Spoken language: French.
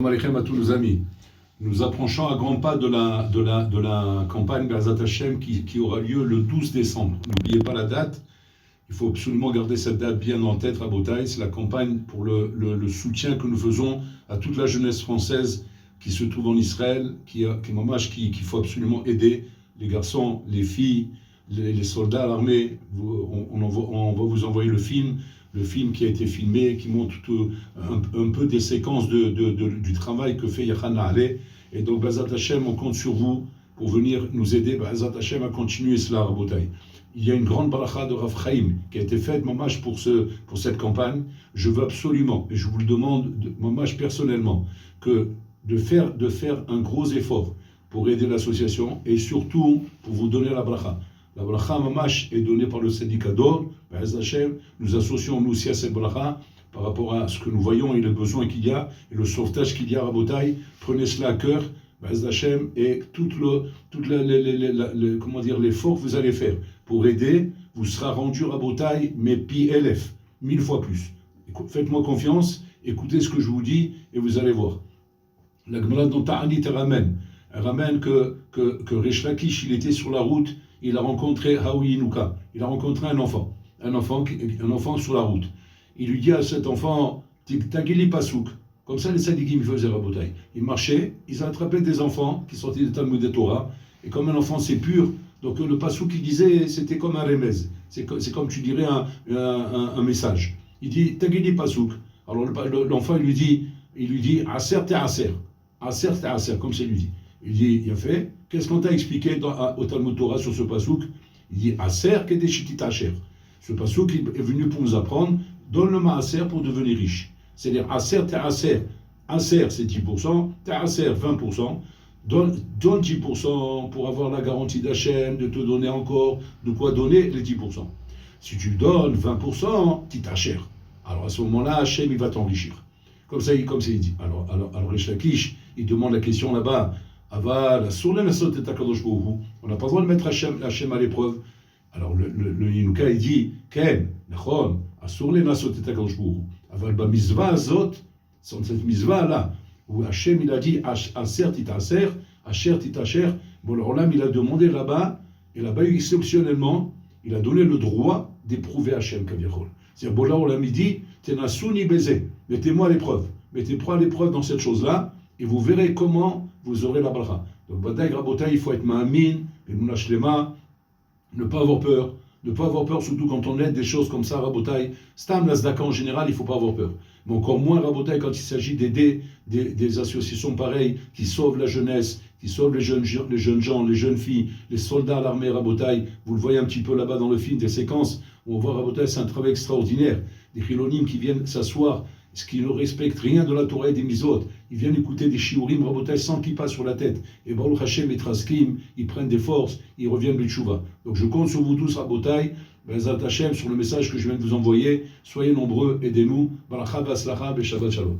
Alaykoum à tous nos amis. Nous approchons à grands pas de la campagne Be'ezrat Hashem qui aura lieu le 12 décembre. N'oubliez pas la date, il faut absolument garder cette date bien en tête, Rabotai. C'est la campagne pour le soutien que nous faisons à toute la jeunesse française qui se trouve en Israël, qu'il faut absolument aider, les garçons, les filles, les soldats à l'armée. On va vous envoyer le film qui a été filmé, qui montre un peu des séquences du travail que fait Yachan Na'aleh. Et donc, Be'ezrat Hashem, on compte sur vous pour venir nous aider, Be'ezrat Hashem, à continuer cela, Rabotai. Il y a une grande baracha de Rav Chaim qui a été faite, mamash, pour cette campagne. Je veux absolument, et je vous le demande, mamash, personnellement, de faire un gros effort pour aider l'association et surtout pour vous donner la baracha. La bracha mamash est donnée par le syndicat d'or. Be'ezrat Hashem, nous associons nous aussi à cette bracha par rapport à ce que nous voyons et les besoins qu'il y a et le sauvetage qu'il y a à Rabotai. Prenez cela à cœur, Be'ezrat Hashem, et l'effort que vous allez faire pour aider vous sera rendu Rabotai, mais pi elef, 1000 fois plus. Faites-moi confiance, écoutez ce que je vous dis et vous allez voir. La Gemara dans Ta'anit elle ramène que Resh Lakish, il était sur la route. Il a rencontré Haoui Inuka, il a rencontré un enfant sur la route. Il lui dit à cet enfant, Tagili Pasouk, comme ça les sadikim faisaient Rabotai. Ils marchaient, ils attrapaient des enfants qui sortaient des Talmud et Torah, et comme un enfant c'est pur, donc le Pasouk il disait, c'était comme un remez, c'est comme tu dirais un message. Il dit, Tagili Pasouk. Alors l'enfant il lui dit, Aser te Aser, comme ça il lui dit. Il dit, il a fait, qu'est-ce qu'on t'a expliqué au Talmud Torah sur ce pasouk? Il dit, Aser kedeshitita asher. Ce pasouk est venu pour nous apprendre, donne le maaser pour devenir riche. C'est-à-dire, Aser te Aser. Aser, c'est 10%, te Aser, 20%. Donne 10% pour avoir la garantie d'Hachem, de te donner encore, de quoi donner les 10%. Si tu donnes 20%, tu t'achères. Alors à ce moment-là, Hachem, il va t'enrichir. Comme ça, il dit. Alors Resh Lakish, il demande la question là-bas. On n'a pas le droit de mettre Hachem à l'épreuve. Alors le Yinuka il dit Ken, Nechon, Asur le Nasot et Akadosh Baruch Hu. Aval ba mizvah azot, c'est cette mizvah là où Hachem il a dit Aser titaser, Asher titacher. Bon, le Olam il a demandé là-bas, et là-bas exceptionnellement, il a donné le droit d'éprouver Hachem Kaviachol. C'est-à-dire, bon là Olam il dit Tenasuni beze, mettez-moi à l'épreuve, mettez-moi à l'épreuve dans cette chose-là. Et vous verrez comment vous aurez la bracha. Donc, Badaï Rabotai, il faut être ma'amin, Emunah Shlema, ne pas avoir peur, surtout quand on aide des choses comme ça, Rabotai. Stam, la Zdaka en général, il ne faut pas avoir peur. Mais encore moins, Rabotai, quand il s'agit d'aider des associations pareilles qui sauvent la jeunesse, qui sauvent les jeunes gens, les jeunes filles, les soldats à l'armée, Rabotai. Vous le voyez un petit peu là-bas dans le film, des séquences où on voit Rabotai, c'est un travail extraordinaire. Des chilonim qui viennent s'asseoir, ce qui ne respecte rien de la Torah et des Mizot. Ils viennent écouter des shiurim, Rabotai, sans qu'ils passent sur la tête. Et Baruch Hashem et Traskim, ils prennent des forces, ils reviennent b'tchouva. Donc je compte sur vous tous, Rabotai, Be'ezrat Hashem, sur le message que je viens de vous envoyer. Soyez nombreux, aidez-nous. Baracha v'aslacha, Shabbat Shalom.